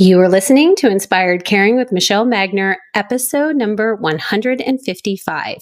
You are listening to Inspired Caring with Michelle Magner, episode number 155.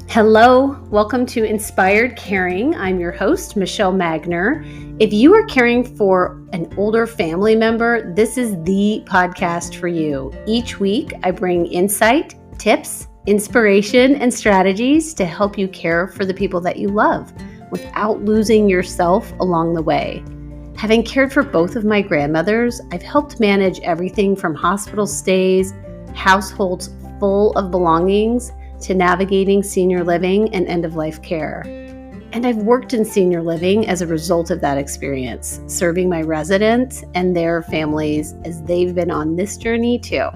Hello, welcome to Inspired Caring. I'm your host, Michelle Magner. If you are caring for an older family member, this is the podcast for you. Each week, I bring insight, tips, inspiration, and strategies to help you care for the people that you love without losing yourself along the way. Having cared for both of my grandmothers, I've helped manage everything from hospital stays, households full of belongings, to navigating senior living and end-of-life care. And I've worked in senior living as a result of that experience, serving my residents and their families as they've been on this journey too.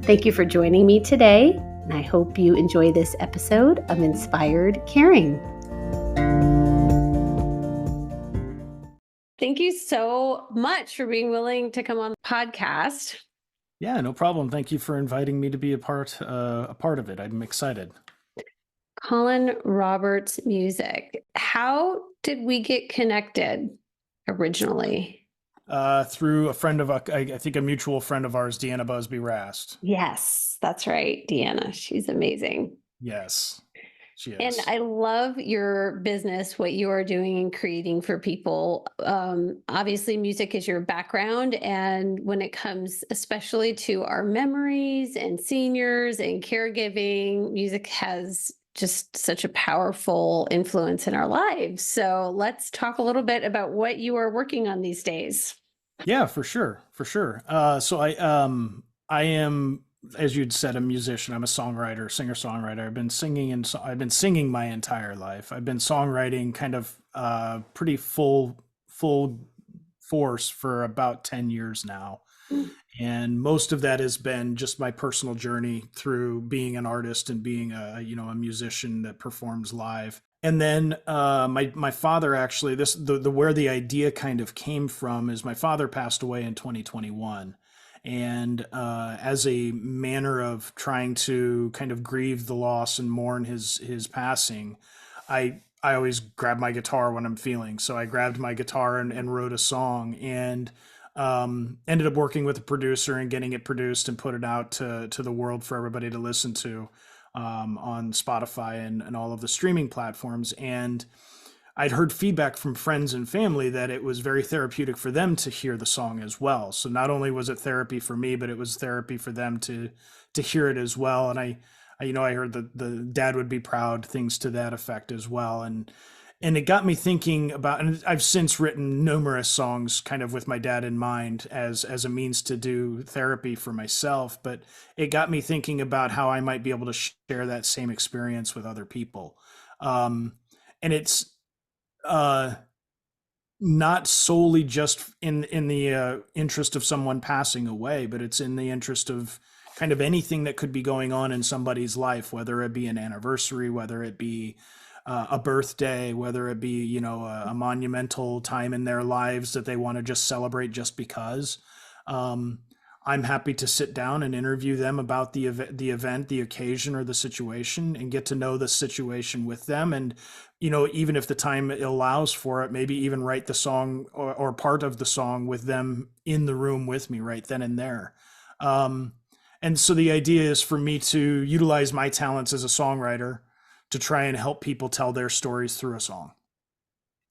Thank you for joining me today, and I hope you enjoy this episode of Inspired Caring. Thank you so much for being willing to come on the podcast. Yeah, no problem. Thank you for inviting me to be a part of it. I'm excited. Colin Roberts music. How did we get connected originally? Through a friend of I think a mutual friend of ours, Deanna Busby Rast. Yes, that's right, Deanna. She's amazing. Yes, she is. And I love your business, what you are doing and creating for people. Obviously, music is your background. And when it comes especially to our memories and seniors and caregiving, music has just such a powerful influence in our lives. So let's talk a little bit about what you are working on these days. Yeah, for sure. So I am, as you'd said, a musician. I'm a songwriter, singer-songwriter. I've been singing my entire life. I've been songwriting kind of pretty full force for about 10 years now. And most of that has been just my personal journey through being an artist and being a musician that performs live. And then my father actually, where the idea kind of came from is my father passed away in 2021. And as a manner of trying to kind of grieve the loss and mourn his passing, I always grab my guitar when I'm feeling. So I grabbed my guitar and wrote a song, and ended up working with a producer and getting it produced and put it out to the world for everybody to listen to on Spotify and all of the streaming platforms. And I'd heard feedback from friends and family that it was very therapeutic for them to hear the song as well. So not only was it therapy for me, but it was therapy for them to hear it as well. And I heard that the dad would be proud, things to that effect as well. And it got me thinking about, and I've since written numerous songs kind of with my dad in mind as a means to do therapy for myself. But it got me thinking about how I might be able to share that same experience with other people. And it's not solely just in the interest of someone passing away, but it's in the interest of kind of anything that could be going on in somebody's life, whether it be an anniversary, whether it be a birthday, whether it be, a monumental time in their lives that they want to just celebrate just because. I'm happy to sit down and interview them about the event, the occasion, or the situation, and get to know the situation with them. And, even if the time allows for it, maybe even write the song or part of the song with them in the room with me right then and there. And so the idea is for me to utilize my talents as a songwriter to try and help people tell their stories through a song.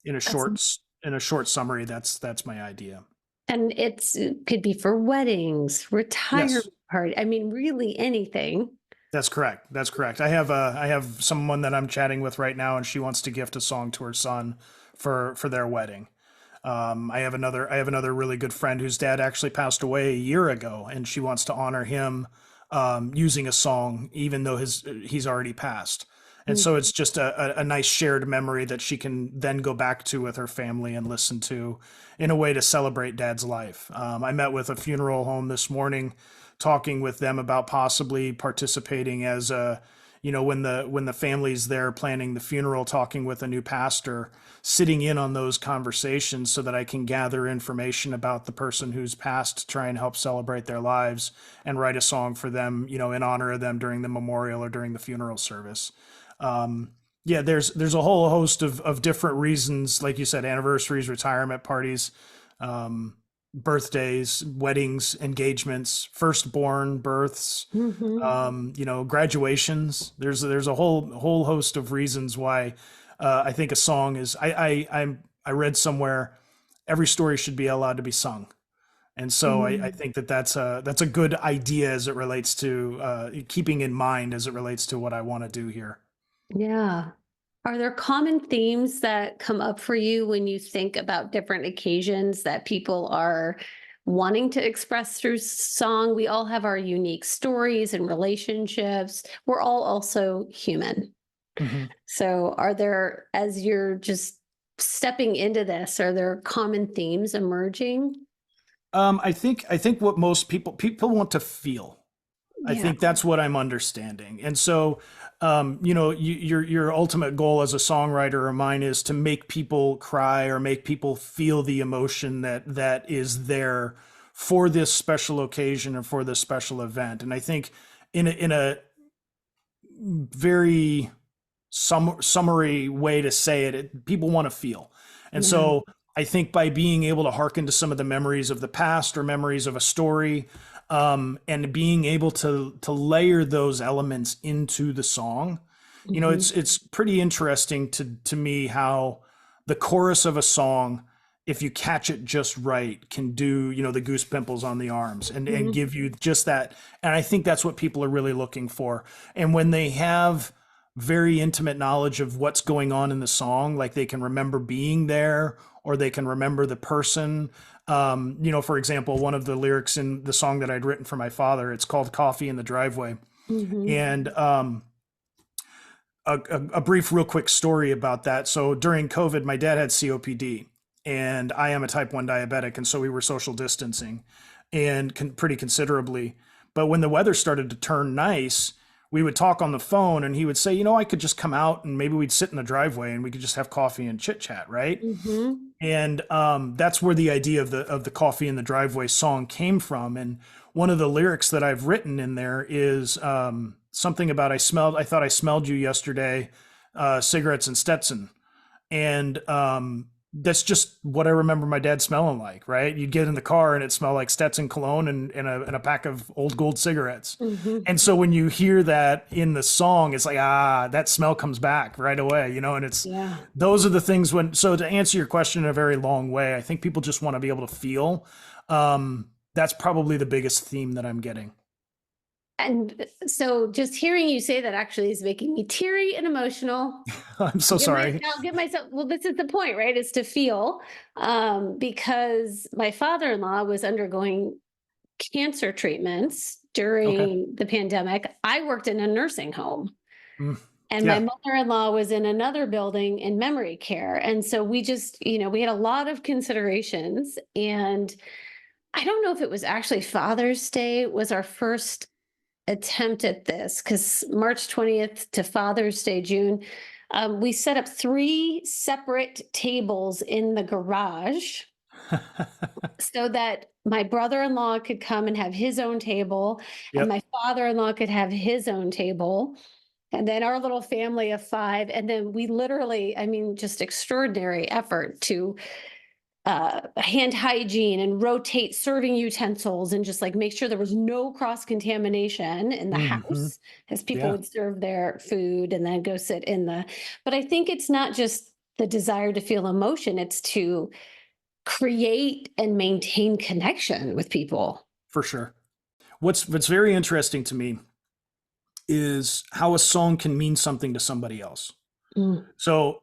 In a short summary, that's my idea. And it could be for weddings, retirement party. I mean, really anything. That's correct. I have someone that I'm chatting with right now, and she wants to gift a song to her son for their wedding. I have another really good friend whose dad actually passed away a year ago, and she wants to honor him using a song, even though he's already passed. And so it's just a nice shared memory that she can then go back to with her family and listen to in a way to celebrate Dad's life. I met with a funeral home this morning, talking with them about possibly participating as when the family's there planning the funeral, talking with a new pastor, sitting in on those conversations so that I can gather information about the person who's passed to try and help celebrate their lives and write a song for them, in honor of them during the memorial or during the funeral service. Yeah, there's a whole host of different reasons, like you said, anniversaries, retirement parties, um, birthdays, weddings, engagements, firstborn births, Hmm. graduations. There's a whole host of reasons why I think a song is. I read somewhere every story should be allowed to be sung, and so I think that's a good idea as it relates to keeping in mind as it relates to what I want to do here. Yeah. Are there common themes that come up for you when you think about different occasions that people are wanting to express through song? We all have our unique stories and relationships. We're all also human. Mhm. So, are there, as you're just stepping into this, are there common themes emerging? I think what most people want to feel. I Yeah. think that's what I'm understanding. And so, your ultimate goal as a songwriter or mine is to make people cry or make people feel the emotion that is there for this special occasion or for this special event. And I think in a very summary way to say it, people want to feel. And Yeah. so I think by being able to hearken to some of the memories of the past or memories of a story, and being able to layer those elements into the song, Hmm. it's pretty interesting to me how the chorus of a song, if you catch it just right, can do, the goose pimples on the arms and Hmm. give you just that. And I think that's what people are really looking for. And when they have very intimate knowledge of what's going on in the song, like they can remember being there or they can remember the person. For example, one of the lyrics in the song that I'd written for my father, it's called Coffee in the Driveway. Hmm. And a brief, real quick story about that. So during COVID, my dad had COPD and I am a type 1 diabetic. And so we were social distancing and pretty considerably. But when the weather started to turn nice, we would talk on the phone and he would say, I could just come out and maybe we'd sit in the driveway and we could just have coffee and chit chat, right? Hmm. And that's where the idea of the coffee in the driveway song came from. And one of the lyrics that I've written in there is something about I thought I smelled you yesterday, cigarettes and Stetson. And that's just what I remember my dad smelling like, right? You'd get in the car and it smelled like Stetson cologne and a pack of old gold cigarettes. Hmm. And so when you hear that in the song, it's like, that smell comes back right away, and Yeah. those are the things so to answer your question in a very long way, I think people just want to be able to feel. That's probably the biggest theme that I'm getting. And so just hearing you say that actually is making me teary and emotional. I'm so sorry. I'll give myself, well, this is the point, right? Is to feel, because my father-in-law was undergoing cancer treatments Okay. during the pandemic. I worked in a nursing home Mm, and my yeah. mother-in-law was in another building in memory care. And so we just, we had a lot of considerations. And I don't know if it was actually Father's Day was our first attempt at this, because March 20th to Father's Day, June, we set up three separate tables in the garage so that my brother-in-law could come and have his own table and Yep. my father-in-law could have his own table, and then our little family of five. And then we literally, I mean, just extraordinary effort to hand hygiene and rotate serving utensils and just like make sure there was no cross contamination in the Hmm. house as people Yeah, would serve their food and then go sit in the. But I think it's not just the desire to feel emotion, it's to create and maintain connection with people. for sure. What's very interesting to me is how a song can mean something to somebody else. Mm. So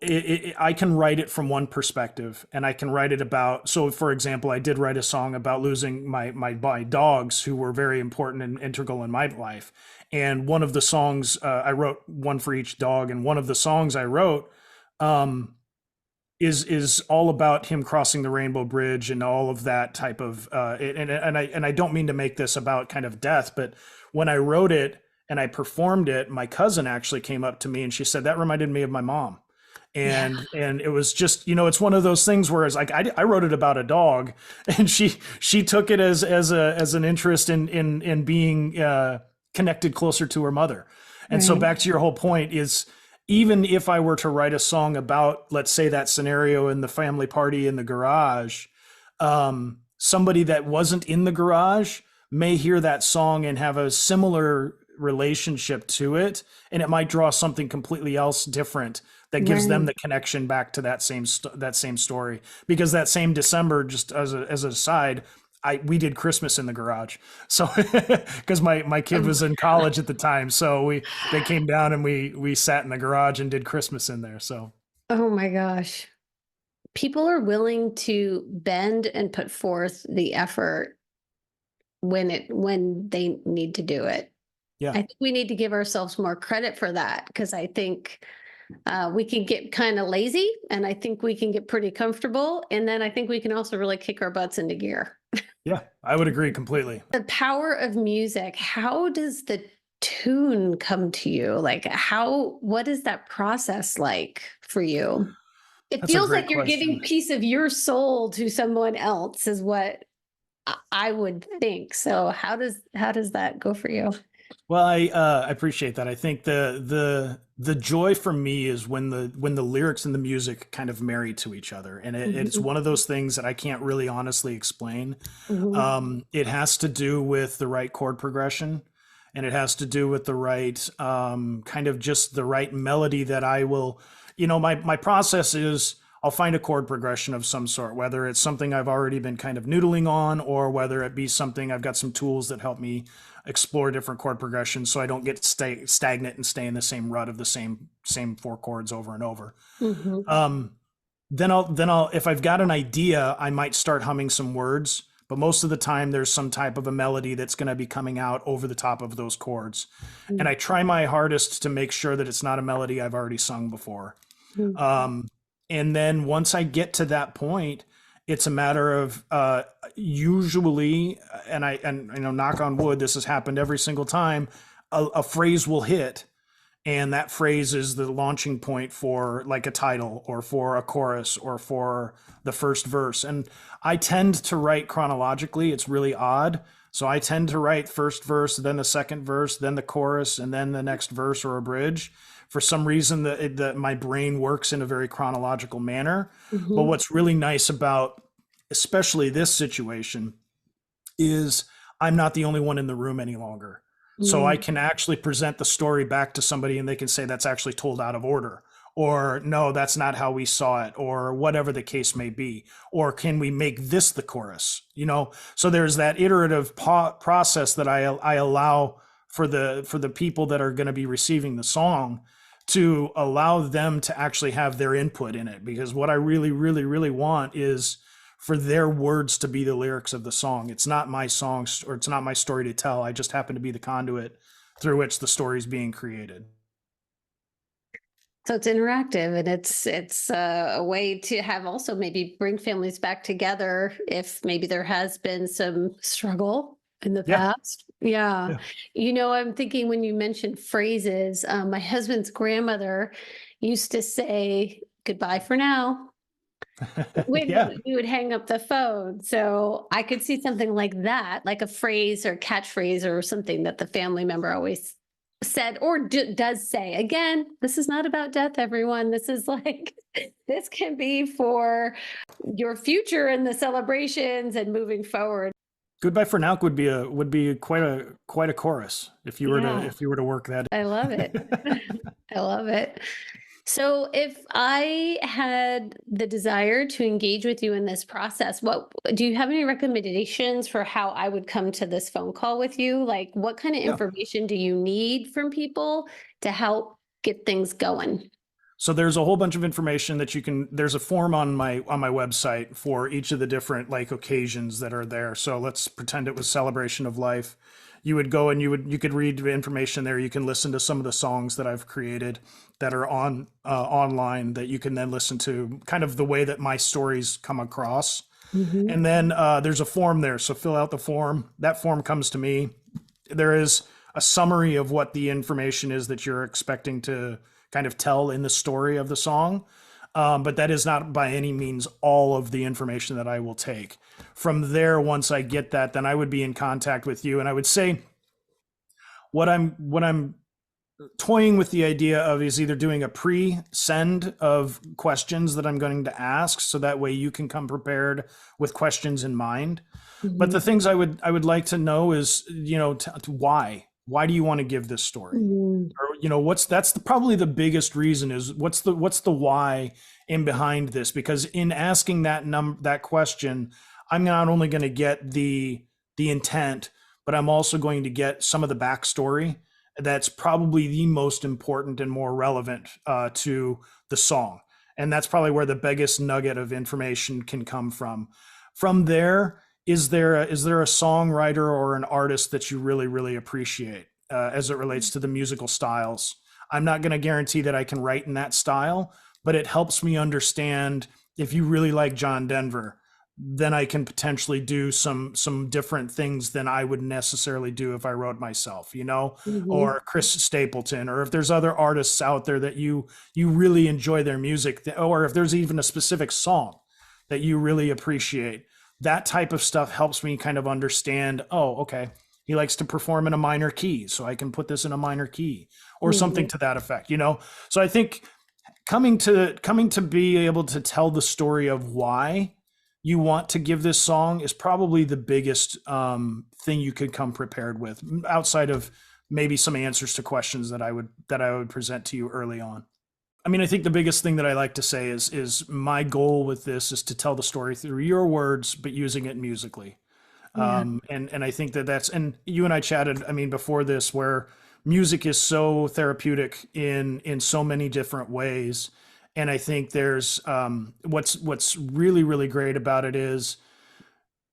I can write it from one perspective, and I can write it about. So, for example, I did write a song about losing my dogs, who were very important and integral in my life. And one of the songs I wrote one for each dog, and one of the songs I wrote um, is all about him crossing the Rainbow Bridge and all of that type of. And I don't mean to make this about kind of death, but when I wrote it and I performed it, my cousin actually came up to me and she said that reminded me of my mom. Yeah. And it was just, it's one of those things where it's like I wrote it about a dog, and she took it as an interest in being connected closer to her mother. And so Right. back to your whole point is even if I were to write a song about, let's say, that scenario in the family party in the garage, somebody that wasn't in the garage may hear that song and have a similar relationship to it, and it might draw something completely else different that gives them Right. the connection back to that same story. Because that same December, just as a side, we did Christmas in the garage. So because my kid Um, was in college at the time, so they came down and we sat in the garage and did Christmas in there. So Oh my gosh. People are willing to bend and put forth the effort when they need to do it. yeah, I think we need to give ourselves more credit for that, because I think we can get kind of lazy, and I think we can get pretty comfortable. And then I think we can also really kick our butts into gear. yeah, I would agree completely. The power of music, how does the tune come to you? Like, what is that process like for you? It That's a feels great like you're giving question. piece of your soul to someone else, is what I would think. So how does that go for you? Well, I appreciate that. I think the joy for me is when the lyrics and the music kind of marry to each other, and it's Mhm, one of those things that I can't really honestly explain. mhm, It has to do with the right chord progression, and it has to do with the right kind of just the right melody that I will. My process is I'll find a chord progression of some sort, whether it's something I've already been kind of noodling on, or whether it be something I've got some tools that help me explore different chord progressions, so I don't get stagnant and stay in the same rut of the same four chords over and over. mhm. Um, then I'll if I've got an idea, I might start humming some words, but most of the time there's some type of a melody that's going to be coming out over the top of those chords. And I try my hardest to make sure that it's not a melody I've already sung before. Mhm. Um, and then once I get to that point, it's a matter of usually, and knock on wood, this has happened every single time. A phrase will hit, and that phrase is the launching point for like a title or for a chorus or for the first verse. And I tend to write chronologically. It's really odd. So I tend to write first verse, then the second verse, then the chorus, and then the next verse or a bridge. For some reason, my brain works in a very chronological manner. But Mhm. what's really nice about especially this situation is I'm not the only one in the room any longer. So I Mm. can actually present the story back to somebody and they can say that's actually told out of order, or no, that's not how we saw it, or whatever the case may be. Or can we make this the chorus? So there's that iterative process that I allow for the people that are going to be receiving the song, to allow them to actually have their input in it. Because what I really, really, really want is for their words to be the lyrics of the song. It's not my songs, or it's not my story to tell. I just happen to be the conduit through which the story is being created. So it's interactive, and it's a way to have also maybe bring families back together if maybe there has been some struggle in the Yeah. past. Yeah. Yeah. I'm thinking when you mentioned phrases, my husband's grandmother used to say goodbye for now when Yeah. we would hang up the phone. So I could see something like that, like a phrase or catchphrase or something that the family member always said or does say. Again, this is not about death, everyone. This is like, this can be for your future and the celebrations and moving forward. Goodbye for now would be quite a chorus if you were to Yeah, work that. I love it. I love it. So, if I had the desire to engage with you in this process, what do you have any recommendations for how I would come to this phone call with you? Like, what kind of Yeah. information do you need from people to help get things going? So there's a whole bunch of information that there's a form on my website for each of the different like occasions that are there. So let's pretend it was celebration of life. You would go and you could read the information there. You can listen to some of the songs that I've created that are on online, that you can then listen to, kind of the way that my stories come across. Hmm. And then there's a form there. So fill out the form. That form comes to me. There is a summary of what the information is that you're expecting to kind of tell in the story of the song. But that is not by any means all of the information that I will take. From there, once I get that, then I would be in contact with you. And I would say what I'm toying with the idea of is either doing a pre-send of questions that I'm going to ask, so that way you can come prepared with questions in mind. But the Mhm. things I would like to know is, why do you want to give this story? Mhm. Or, probably the biggest reason is what's the why in behind this? Because in asking that question, I'm not only going to get the intent, but I'm also going to get some of the backstory that's probably the most important and more relevant to the song. And that's probably where the biggest nugget of information can come from. From there, is there a songwriter or an artist that you really, really appreciate as it relates to the musical styles? I'm not going to guarantee that I can write in that style, but it helps me understand if you really like John Denver, then I can potentially do some different things than I would necessarily do if I wrote myself, Mhm. or Chris Stapleton, or if there's other artists out there that you really enjoy their music, or if there's even a specific song that you really appreciate. That type of stuff helps me kind of understand, oh, okay, he likes to perform in a minor key, so I can put this in a minor key or something Mhm. to that effect. So I think coming to be able to tell the story of why you want to give this song is probably the biggest thing you could come prepared with, outside of maybe some answers to questions that I would present to you early on. I mean, I think the biggest thing that I like to say is my goal with this is to tell the story through your words, but using it musically. Yeah. And I think and you and I chatted, I mean, before this, where music is so therapeutic in so many different ways. And I think there's what's really, really great about it is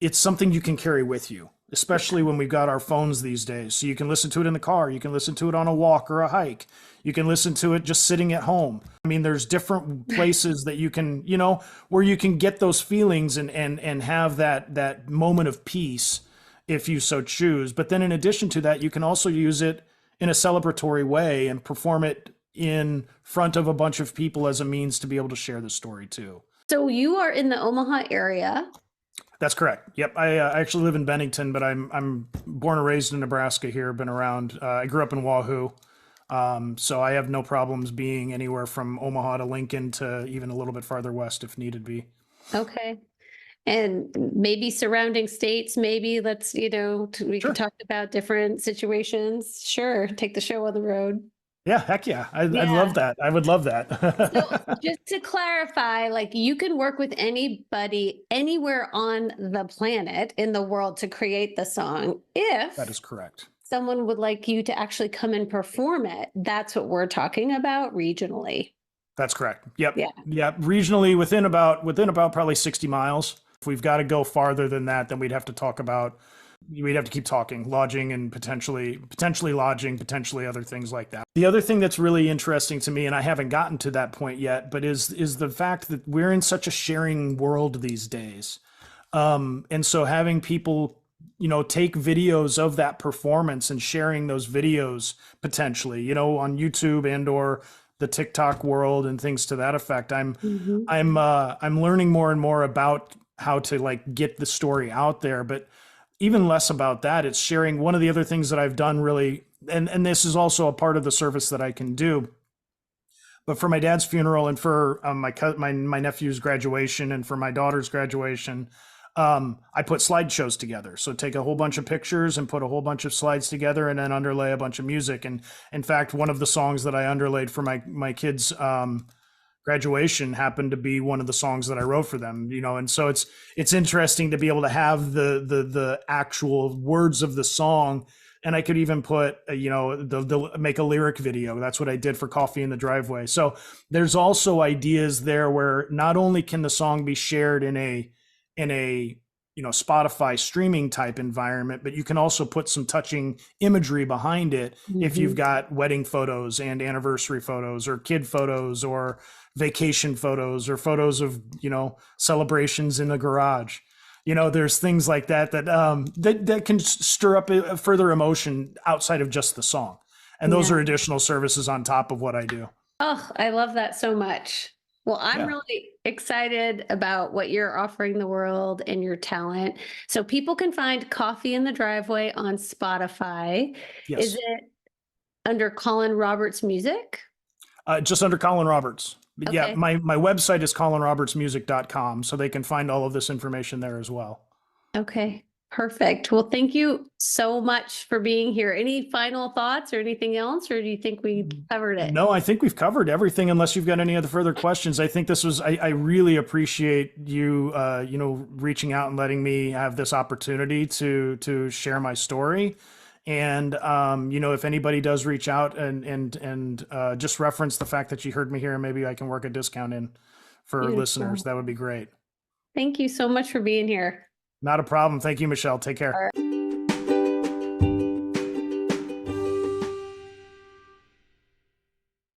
it's something you can carry with you, especially when we've got our phones these days. So you can listen to it in the car, you can listen to it on a walk or a hike, you can listen to it just sitting at home. I mean, there's different places that you can, where you can get those feelings and have that moment of peace if you so choose. But then in addition to that, you can also use it in a celebratory way and perform it in front of a bunch of people as a means to be able to share the story too. So you are in the Omaha area. That's correct. Yep. I actually live in Bennington, but I'm born and raised in Nebraska here. Been around. I grew up in Wahoo, so I have no problems being anywhere from Omaha to Lincoln to even a little bit farther west if needed be. Okay. And maybe surrounding states, maybe we could Sure. talk about different situations. Sure. Take the show on the road. Yeah. Heck yeah. I'd love Yeah. that. I would love So that. just to clarify, like you can work with anybody anywhere on the planet in the world to create the song. That If is correct. someone would like you to actually come and perform it, that's what we're talking about regionally. That's correct. Yep. Yeah. Yeah. Regionally, within about probably 60 miles. If we've got to go farther than that, then we'd have to keep talking lodging and potentially lodging, potentially other things like that. The other thing that's really interesting to me, and I haven't gotten to that point yet, but is the fact that we're in such a sharing world these days. And so having people take videos of that performance and sharing those videos potentially on YouTube and or the TikTok world and things to that effect. i'm Mhm. i'm I'm learning more and more about how to like get the story out there, but even less about that, it's sharing. One of the other things that I've done really, and this is also a part of the service that I can do, but for my dad's funeral and for my nephew's graduation and for my daughter's graduation, I put slideshows together. So take a whole bunch of pictures and put a whole bunch of slides together, and then underlay a bunch of music. And in fact, one of the songs that I underlaid for my kids' graduation happened to be one of the songs that I wrote for them. And so it's interesting to be able to have the actual words of the song. And I could even put, the make a lyric video. That's what I did for Coffee in the Driveway. So there's also ideas there where not only can the song be shared in a Spotify streaming type environment, but you can also put some touching imagery behind it if you've Mhm. got wedding photos and anniversary photos or kid photos or vacation photos or photos of celebrations in the garage. There's things like that can stir up a further emotion outside of just the song. And those Yeah. are additional services on top of what I do. Oh, I love that so much. Well, I'm Yeah. really excited about what you're offering the world and your talent. So people can find Coffee in the Driveway on Spotify. Is Yes. it Under Colin Roberts Music? Just under Colin Roberts. Okay. Yeah, my website is colinrobertsmusic.com, so they can find all of this information there as well. Okay, perfect. Well, thank you so much for being here. Any final thoughts or anything else, or do you think we covered it? No, I think we've covered everything unless you've got any other further questions. I think this was, I really appreciate you, reaching out and letting me have this opportunity to share my story. And, if anybody does reach out and just reference the fact that you heard me here, and maybe I can work a discount in for Beautiful. listeners, that would be great. Thank you so much for being here. Not a problem. Thank you, Michelle. Take care. All right.